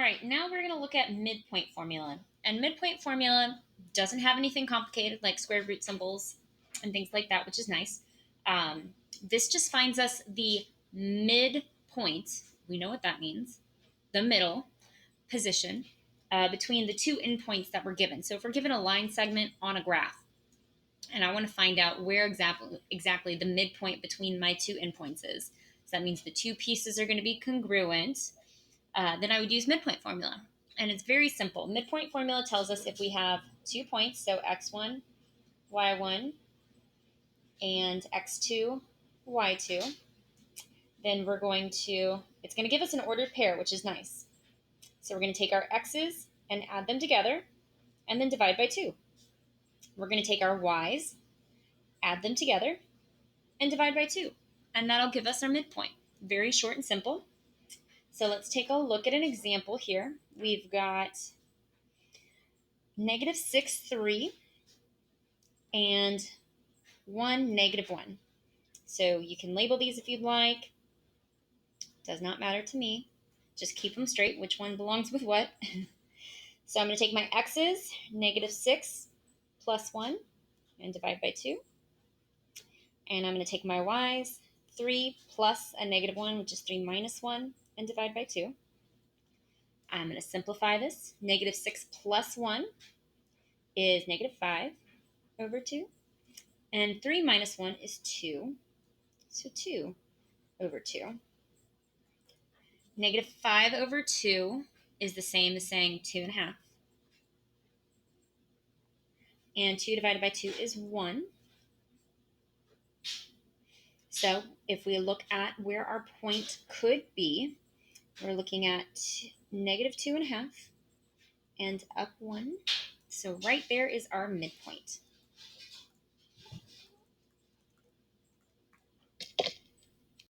right, now we're going to look at midpoint formula. And midpoint formula doesn't have anything complicated like square root symbols and things like that, which is nice. This just finds us the midpoint. We know what that means. The middle position between the two endpoints that we're given. So if we're given a line segment on a graph, and I want to find out where exactly the midpoint between my two endpoints is. So that means the two pieces are going to be congruent. Then I would use midpoint formula. And it's very simple. Midpoint formula tells us if we have 2 points, so x1, y1, and x2, y2, then it's going to give us an ordered pair, which is nice. So we're going to take our x's and add them together, and then divide by 2. We're going to take our y's, add them together, and divide by 2. And that'll give us our midpoint. Very short and simple. So let's take a look at an example here. We've got -6, 3, and 1, -1. So you can label these if you'd like. Does not matter to me. Just keep them straight, which one belongs with what. So I'm going to take my x's, -6 plus 1, and divide by 2. And I'm going to take my y's, 3 plus a -1, which is 3 minus 1, and divide by 2. I'm going to simplify this. -6 plus 1 is -5 over 2. And 3 minus 1 is 2. So 2 over 2. -5 over 2 is the same as saying 2.5. And 2 divided by 2 is 1. So if we look at where our point could be, we're looking at -2.5 and up 1. So right there is our midpoint.